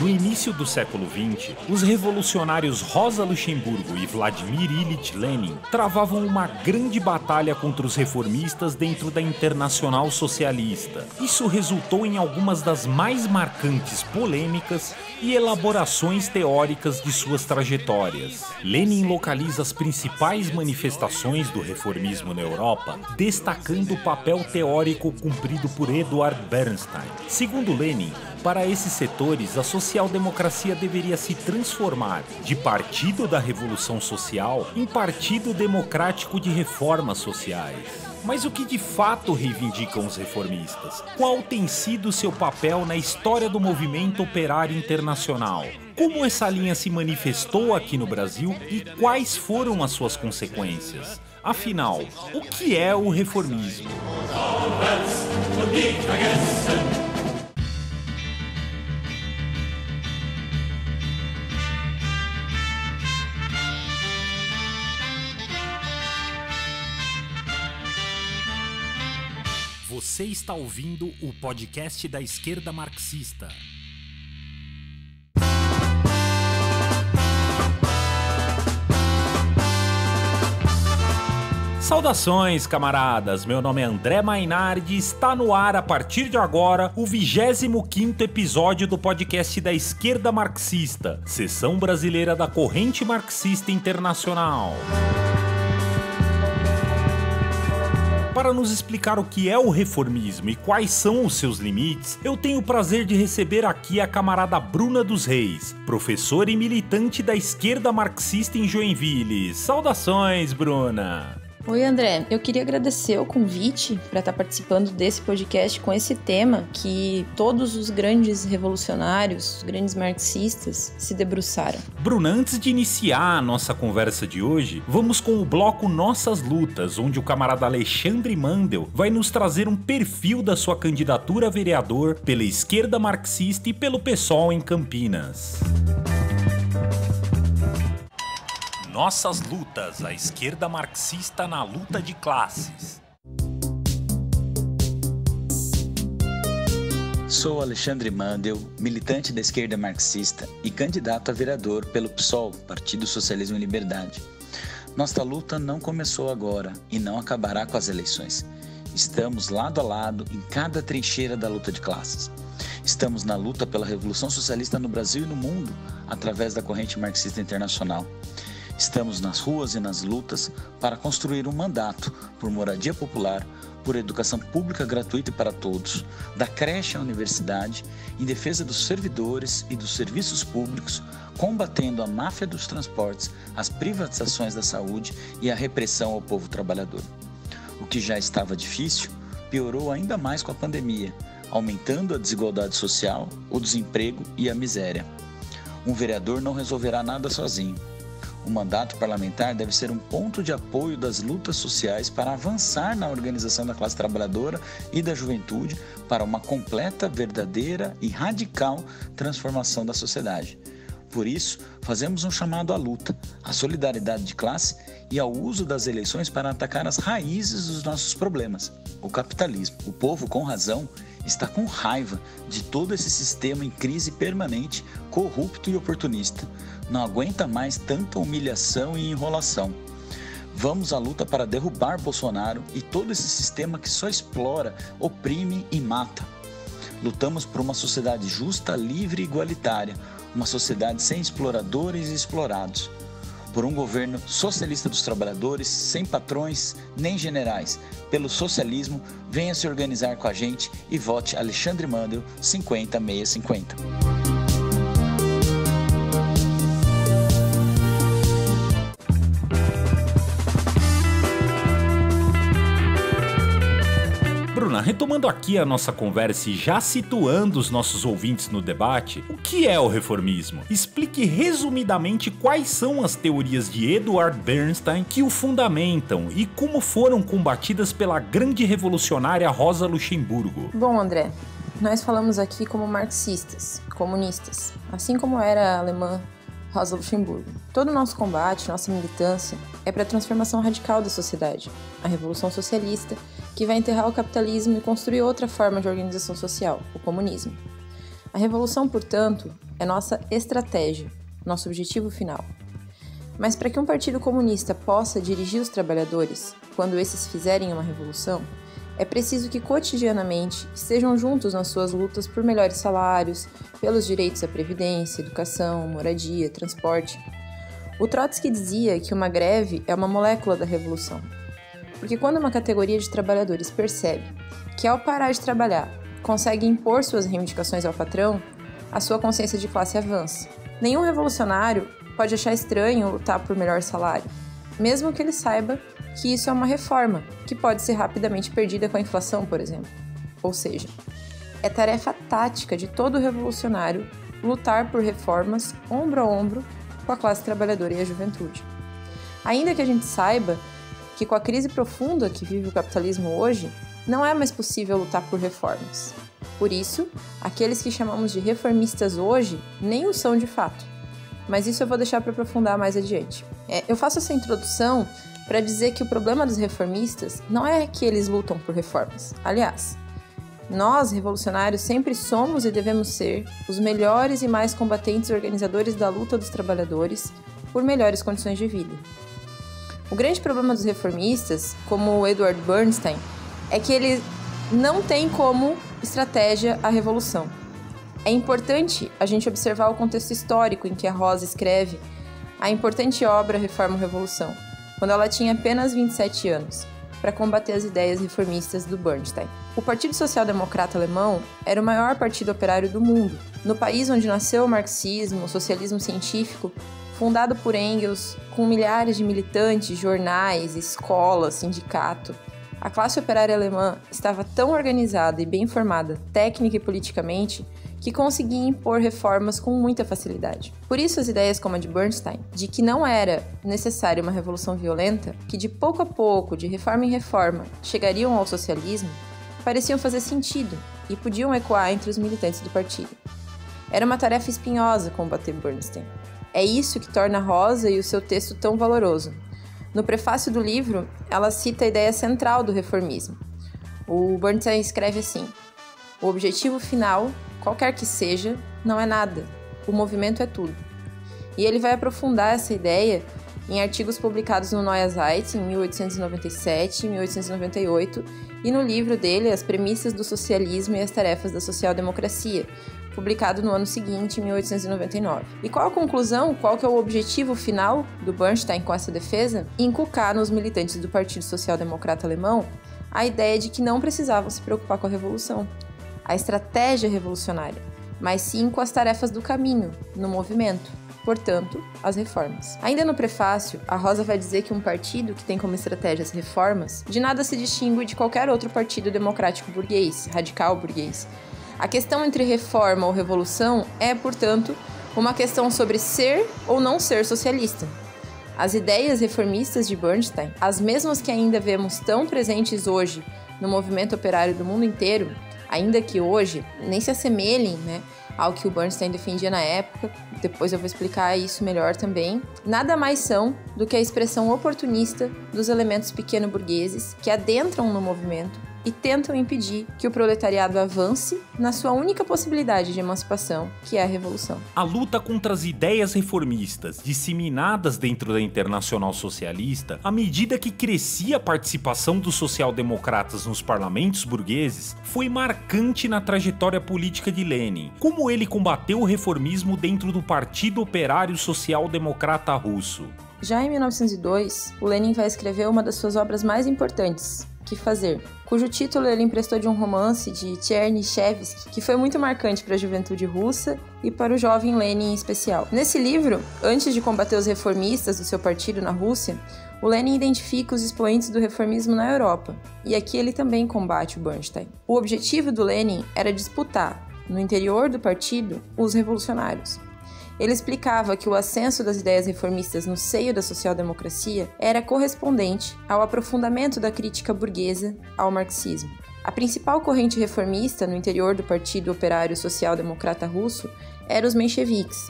No início do século XX, os revolucionários Rosa Luxemburgo e Vladimir Ilyich Lenin travavam uma grande batalha contra os reformistas dentro da Internacional Socialista. Isso resultou em algumas das mais marcantes polêmicas e elaborações teóricas de suas trajetórias. Lenin localiza as principais manifestações do reformismo na Europa, destacando o papel teórico cumprido por Eduard Bernstein. Segundo Lenin, para esses setores, a social-democracia deveria se transformar de partido da revolução social em partido democrático de reformas sociais. Mas o que de fato reivindicam os reformistas? Qual tem sido seu papel na história do movimento operário internacional? Como essa linha se manifestou aqui no Brasil e quais foram as suas consequências? Afinal, o que é o reformismo? Você está ouvindo o podcast da esquerda marxista. Saudações, camaradas! Meu nome é André Mainardi e está no ar a partir de agora o 25º episódio do podcast da esquerda marxista, seção brasileira da Corrente Marxista Internacional. Para nos explicar o que é o reformismo e quais são os seus limites, eu tenho o prazer de receber aqui a camarada Bruna dos Reis, professora e militante da esquerda marxista em Joinville. Saudações, Bruna! Oi, André. Eu queria agradecer o convite para estar participando desse podcast com esse tema que todos os grandes revolucionários, os grandes marxistas se debruçaram. Bruna, antes de iniciar a nossa conversa de hoje, vamos com o bloco Nossas Lutas, onde o camarada Alexandre Mandel vai nos trazer um perfil da sua candidatura a vereador pela esquerda marxista e pelo PSOL em Campinas. Nossas Lutas, a esquerda marxista na luta de classes. Sou Alexandre Mandel, militante da esquerda marxista e candidato a vereador pelo PSOL, Partido Socialismo e Liberdade. Nossa luta não começou agora e não acabará com as eleições. Estamos lado a lado em cada trincheira da luta de classes. Estamos na luta pela revolução socialista no Brasil e no mundo, através da Corrente Marxista Internacional. Estamos nas ruas e nas lutas para construir um mandato por moradia popular, por educação pública gratuita para todos, da creche à universidade, em defesa dos servidores e dos serviços públicos, combatendo a máfia dos transportes, as privatizações da saúde e a repressão ao povo trabalhador. O que já estava difícil piorou ainda mais com a pandemia, aumentando a desigualdade social, o desemprego e a miséria. Um vereador não resolverá nada sozinho. O mandato parlamentar deve ser um ponto de apoio das lutas sociais para avançar na organização da classe trabalhadora e da juventude para uma completa, verdadeira e radical transformação da sociedade. Por isso, fazemos um chamado à luta, à solidariedade de classe e ao uso das eleições para atacar as raízes dos nossos problemas, o capitalismo. O povo, com razão, está com raiva de todo esse sistema em crise permanente, corrupto e oportunista. Não aguenta mais tanta humilhação e enrolação. Vamos à luta para derrubar Bolsonaro e todo esse sistema que só explora, oprime e mata. Lutamos por uma sociedade justa, livre e igualitária, uma sociedade sem exploradores e explorados. Por um governo socialista dos trabalhadores, sem patrões nem generais. Pelo socialismo, venha se organizar com a gente e vote Alexandre Mandel 50650. Retomando aqui a nossa conversa e já situando os nossos ouvintes no debate, o que é o reformismo? Explique resumidamente quais são as teorias de Eduard Bernstein que o fundamentam e como foram combatidas pela grande revolucionária Rosa Luxemburgo. Bom, André, nós falamos aqui como marxistas, comunistas, assim como era a alemã Rosa Luxemburgo. Todo o nosso combate, nossa militância, é para a transformação radical da sociedade, a revolução socialista, que vai enterrar o capitalismo e construir outra forma de organização social, o comunismo. A revolução, portanto, é nossa estratégia, nosso objetivo final. Mas para que um partido comunista possa dirigir os trabalhadores quando esses fizerem uma revolução, é preciso que cotidianamente estejam juntos nas suas lutas por melhores salários, pelos direitos à previdência, educação, moradia, transporte. O Trotsky dizia que uma greve é uma molécula da revolução, porque quando uma categoria de trabalhadores percebe que ao parar de trabalhar consegue impor suas reivindicações ao patrão, a sua consciência de classe avança. Nenhum revolucionário pode achar estranho lutar por melhor salário, mesmo que ele saiba que isso é uma reforma, que pode ser rapidamente perdida com a inflação, por exemplo. Ou seja, é tarefa tática de todo revolucionário lutar por reformas ombro a ombro com a classe trabalhadora e a juventude. Ainda que a gente saiba que com a crise profunda que vive o capitalismo hoje, não é mais possível lutar por reformas. Por isso, aqueles que chamamos de reformistas hoje nem o são de fato. Mas isso eu vou deixar para aprofundar mais adiante. Eu faço essa introdução para dizer que o problema dos reformistas não é que eles lutam por reformas. Aliás, nós, revolucionários, sempre somos e devemos ser os melhores e mais combatentes organizadores da luta dos trabalhadores por melhores condições de vida. O grande problema dos reformistas, como o Edward Bernstein, é que ele não tem como estratégia a revolução. É importante a gente observar o contexto histórico em que a Rosa escreve a importante obra Reforma ou Revolução, quando ela tinha apenas 27 anos, para combater as ideias reformistas do Bernstein. O Partido Social Democrata Alemão era o maior partido operário do mundo. No país onde nasceu o marxismo, o socialismo científico, fundado por Engels, com milhares de militantes, jornais, escolas, sindicato, a classe operária alemã estava tão organizada e bem formada, técnica e politicamente, que conseguia impor reformas com muita facilidade. Por isso, as ideias como a de Bernstein, de que não era necessária uma revolução violenta, que de pouco a pouco, de reforma em reforma, chegariam ao socialismo, pareciam fazer sentido e podiam ecoar entre os militantes do partido. Era uma tarefa espinhosa combater Bernstein. É isso que torna Rosa e o seu texto tão valoroso. No prefácio do livro, ela cita a ideia central do reformismo. O Bernstein escreve assim: o objetivo final, qualquer que seja, não é nada. O movimento é tudo. E ele vai aprofundar essa ideia em artigos publicados no Neue Zeit, em 1897 e 1898, e no livro dele, As Premissas do Socialismo e as Tarefas da Social-Democracia, publicado no ano seguinte, em 1899. E qual a conclusão, qual que é o objetivo final do Bernstein com essa defesa? Inculcar nos militantes do Partido Social Democrata Alemão a ideia de que não precisavam se preocupar com a revolução, a estratégia revolucionária, mas sim com as tarefas do caminho, no movimento, portanto, as reformas. Ainda no prefácio, a Rosa vai dizer que um partido que tem como estratégia as reformas de nada se distingue de qualquer outro partido democrático burguês, radical burguês. A questão entre reforma ou revolução é, portanto, uma questão sobre ser ou não ser socialista. As ideias reformistas de Bernstein, as mesmas que ainda vemos tão presentes hoje no movimento operário do mundo inteiro, ainda que hoje nem se assemelhem, ao que o Bernstein defendia na época, depois eu vou explicar isso melhor também, nada mais são do que a expressão oportunista dos elementos pequeno-burgueses que adentram no movimento e tentam impedir que o proletariado avance na sua única possibilidade de emancipação, que é a revolução. A luta contra as ideias reformistas disseminadas dentro da Internacional Socialista, à medida que crescia a participação dos social-democratas nos parlamentos burgueses, foi marcante na trajetória política de Lenin. Como ele combateu o reformismo dentro do Partido Operário Social-Democrata Russo. Já em 1902, o Lenin vai escrever uma das suas obras mais importantes, Que Fazer, cujo título ele emprestou de um romance de Chernyshevsky, que foi muito marcante para a juventude russa e para o jovem Lenin em especial. Nesse livro, antes de combater os reformistas do seu partido na Rússia, o Lenin identifica os expoentes do reformismo na Europa, e aqui ele também combate o Bernstein. O objetivo do Lenin era disputar, no interior do partido, os revolucionários. Ele explicava que o ascenso das ideias reformistas no seio da social-democracia era correspondente ao aprofundamento da crítica burguesa ao marxismo. A principal corrente reformista no interior do Partido Operário Social-Democrata Russo era os mencheviques.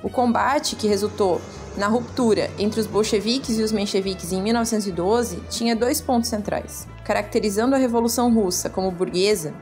O combate que resultou na ruptura entre os bolcheviques e os mencheviques em 1912 tinha dois pontos centrais. Caracterizando a Revolução Russa como burguesa,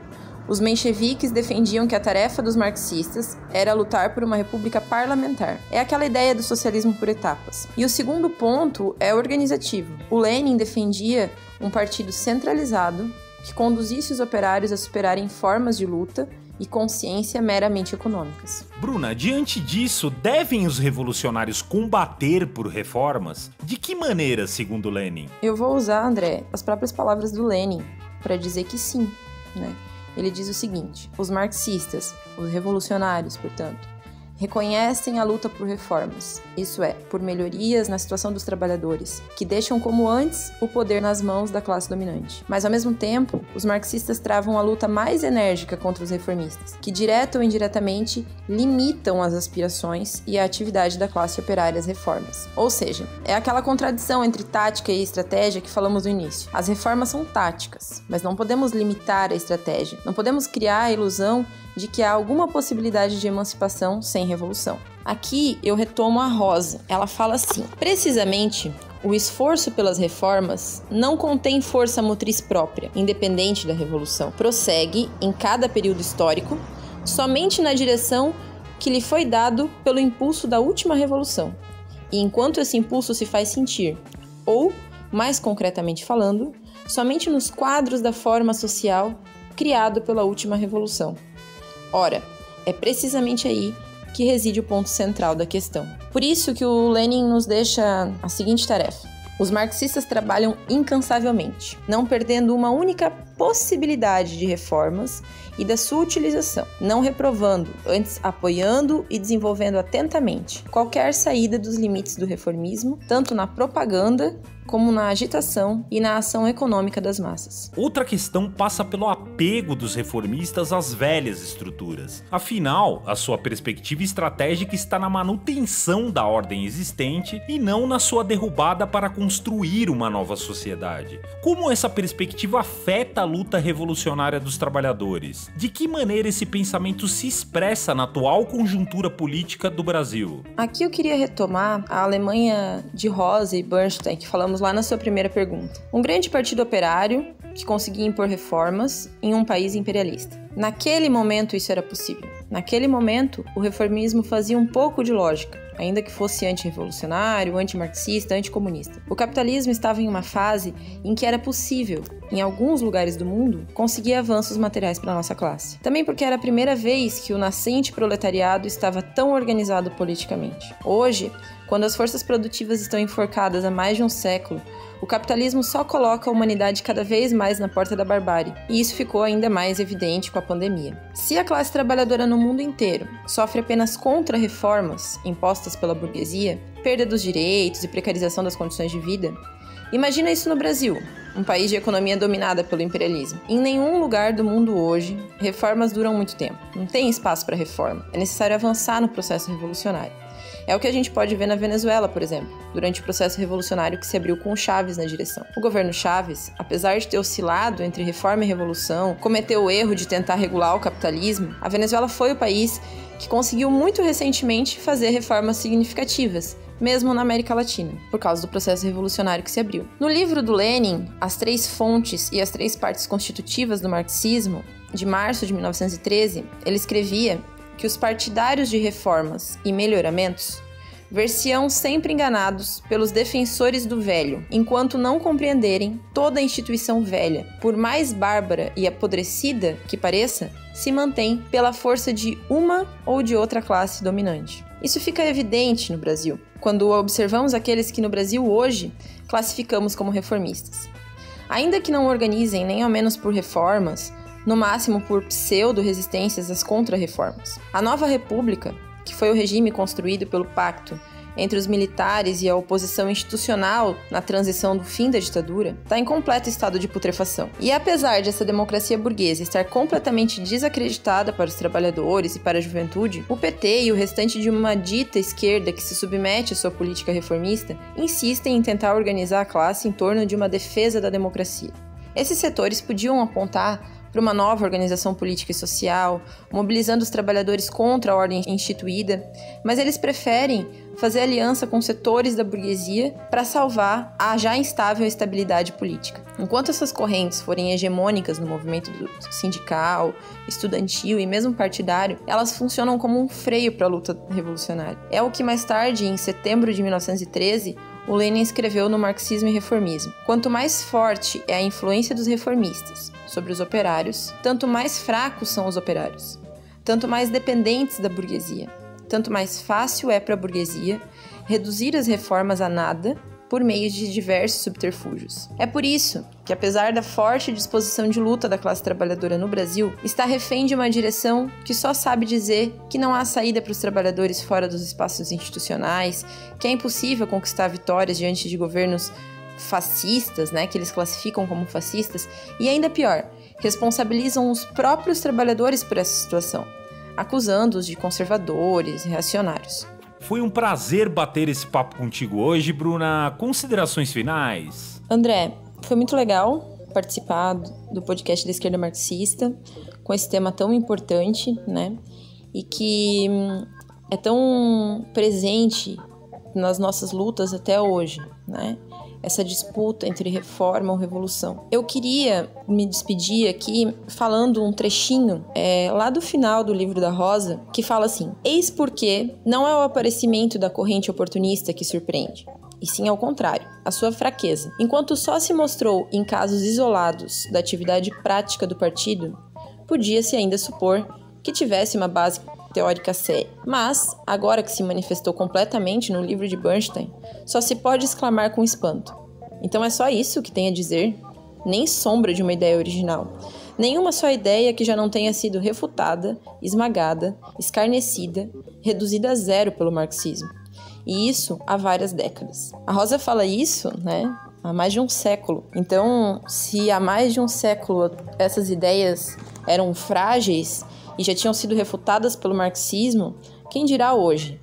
Os mencheviques defendiam que a tarefa dos marxistas era lutar por uma república parlamentar. É aquela ideia do socialismo por etapas. E o segundo ponto é organizativo. O Lenin defendia um partido centralizado que conduzisse os operários a superarem formas de luta e consciência meramente econômicas. Bruna, diante disso, devem os revolucionários combater por reformas? De que maneira, segundo Lenin? Eu vou usar, André, as próprias palavras do Lenin para dizer que sim, né? Ele diz o seguinte: os marxistas, os revolucionários, portanto, reconhecem a luta por reformas, isso é, por melhorias na situação dos trabalhadores, que deixam como antes o poder nas mãos da classe dominante. Mas, ao mesmo tempo, os marxistas travam a luta mais enérgica contra os reformistas, que direta ou indiretamente limitam as aspirações e a atividade da classe operária às reformas. Ou seja, é aquela contradição entre tática e estratégia que falamos no início. As reformas são táticas, mas não podemos limitar a estratégia, não podemos criar a ilusão de que há alguma possibilidade de emancipação sem revolução. Aqui eu retomo a Rosa. Ela fala assim: precisamente, o esforço pelas reformas não contém força motriz própria, independente da revolução. Prossegue, em cada período histórico, somente na direção que lhe foi dado pelo impulso da última revolução. E enquanto esse impulso se faz sentir, ou, mais concretamente falando, somente nos quadros da forma social criado pela última revolução. Ora, é precisamente aí que reside o ponto central da questão. Por isso que o Lenin nos deixa a seguinte tarefa: os marxistas trabalham incansavelmente, não perdendo uma única possibilidade de reformas e da sua utilização, não reprovando, antes apoiando e desenvolvendo atentamente qualquer saída dos limites do reformismo, tanto na propaganda como na agitação e na ação econômica das massas. Outra questão passa pelo apego dos reformistas às velhas estruturas. Afinal, a sua perspectiva estratégica está na manutenção da ordem existente e não na sua derrubada para construir uma nova sociedade. Como essa perspectiva afeta a luta revolucionária dos trabalhadores? De que maneira esse pensamento se expressa na atual conjuntura política do Brasil? Aqui eu queria retomar a Alemanha de Rosa e Bernstein, que falamos lá na sua primeira pergunta. Um grande partido operário que conseguia impor reformas em um país imperialista. Naquele momento isso era possível. Naquele momento o reformismo fazia um pouco de lógica, ainda que fosse antirrevolucionário, antimarxista, anticomunista. O capitalismo estava em uma fase em que era possível, em alguns lugares do mundo, conseguir avanços materiais para a nossa classe. Também porque era a primeira vez que o nascente proletariado estava tão organizado politicamente. Hoje, quando as forças produtivas estão enforcadas há mais de um século, o capitalismo só coloca a humanidade cada vez mais na porta da barbárie, e isso ficou ainda mais evidente com a pandemia. Se a classe trabalhadora no mundo inteiro sofre apenas contra-reformas impostas pela burguesia, perda dos direitos e precarização das condições de vida, imagina isso no Brasil, um país de economia dominada pelo imperialismo. Em nenhum lugar do mundo hoje, reformas duram muito tempo. Não tem espaço para reforma. É necessário avançar no processo revolucionário. É o que a gente pode ver na Venezuela, por exemplo, durante o processo revolucionário que se abriu com o Chávez na direção. O governo Chávez, apesar de ter oscilado entre reforma e revolução, cometeu o erro de tentar regular o capitalismo, a Venezuela foi o país que conseguiu muito recentemente fazer reformas significativas, mesmo na América Latina, por causa do processo revolucionário que se abriu. No livro do Lenin, As Três Fontes e as Três Partes Constitutivas do Marxismo, de março de 1913, ele escrevia que os partidários de reformas e melhoramentos ver-se-ão sempre enganados pelos defensores do velho, enquanto não compreenderem toda a instituição velha, por mais bárbara e apodrecida que pareça, se mantém pela força de uma ou de outra classe dominante. Isso fica evidente no Brasil, quando observamos aqueles que no Brasil hoje classificamos como reformistas. Ainda que não organizem nem ao menos por reformas, no máximo por pseudo-resistências às contra-reformas. A nova república, que foi o regime construído pelo pacto entre os militares e a oposição institucional na transição do fim da ditadura, está em completo estado de putrefação. E apesar de essa democracia burguesa estar completamente desacreditada para os trabalhadores e para a juventude, o PT e o restante de uma dita esquerda que se submete à sua política reformista insistem em tentar organizar a classe em torno de uma defesa da democracia. Esses setores podiam apontar para uma nova organização política e social, mobilizando os trabalhadores contra a ordem instituída, mas eles preferem fazer aliança com setores da burguesia para salvar a já instável estabilidade política. Enquanto essas correntes forem hegemônicas no movimento sindical, estudantil e mesmo partidário, elas funcionam como um freio para a luta revolucionária. É o que mais tarde, em setembro de 1913, o Lenin escreveu no Marxismo e Reformismo. Quanto mais forte é a influência dos reformistas sobre os operários, tanto mais fracos são os operários, tanto mais dependentes da burguesia, tanto mais fácil é para a burguesia reduzir as reformas a nada por meio de diversos subterfúgios. É por isso que, apesar da forte disposição de luta da classe trabalhadora no Brasil, está refém de uma direção que só sabe dizer que não há saída para os trabalhadores fora dos espaços institucionais, que é impossível conquistar vitórias diante de governos fascistas, que eles classificam como fascistas, e ainda pior, responsabilizam os próprios trabalhadores por essa situação, acusando-os de conservadores e reacionários. Foi um prazer bater esse papo contigo hoje, Bruna. Considerações finais? André, foi muito legal participar do podcast da Esquerda Marxista com esse tema tão importante, e que é tão presente nas nossas lutas até hoje, Essa disputa entre reforma ou revolução. Eu queria me despedir aqui falando um trechinho lá do final do livro da Rosa, que fala assim: eis porque não é o aparecimento da corrente oportunista que surpreende, e sim ao contrário, a sua fraqueza. Enquanto só se mostrou em casos isolados da atividade prática do partido, podia-se ainda supor que tivesse uma base teórica séria. Mas, agora que se manifestou completamente no livro de Bernstein, só se pode exclamar com espanto: então é só isso que tem a dizer? Nem sombra de uma ideia original. Nenhuma só ideia que já não tenha sido refutada, esmagada, escarnecida, reduzida a zero pelo marxismo. E isso há várias décadas. A Rosa fala isso, há mais de um século. Então, se há mais de um século essas ideias eram frágeis e já tinham sido refutadas pelo marxismo, quem dirá hoje,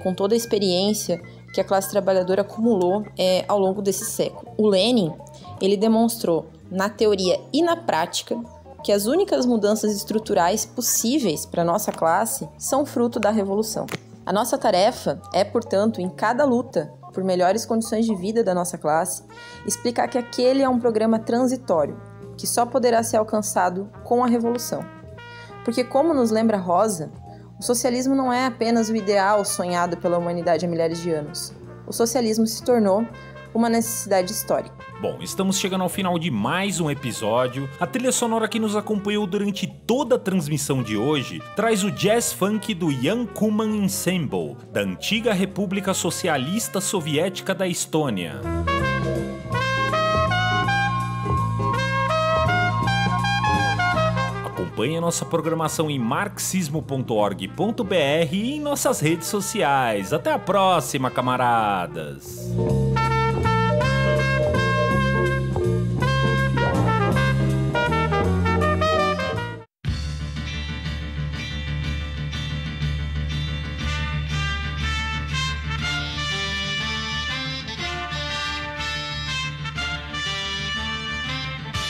com toda a experiência que a classe trabalhadora acumulou ao longo desse século. O Lenin, ele demonstrou na teoria e na prática que as únicas mudanças estruturais possíveis para a nossa classe são fruto da revolução. A nossa tarefa é, portanto, em cada luta por melhores condições de vida da nossa classe, explicar que aquele é um programa transitório, que só poderá ser alcançado com a revolução. Porque, como nos lembra Rosa, o socialismo não é apenas o ideal sonhado pela humanidade há milhares de anos. O socialismo se tornou uma necessidade histórica. Bom, estamos chegando ao final de mais um episódio. A trilha sonora que nos acompanhou durante toda a transmissão de hoje traz o jazz funk do Jan Kuman Ensemble, da antiga República Socialista Soviética da Estônia. Acompanhe a nossa programação em marxismo.org.br e em nossas redes sociais. Até a próxima, camaradas!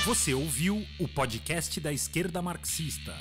Você ouviu o podcast da Esquerda Marxista.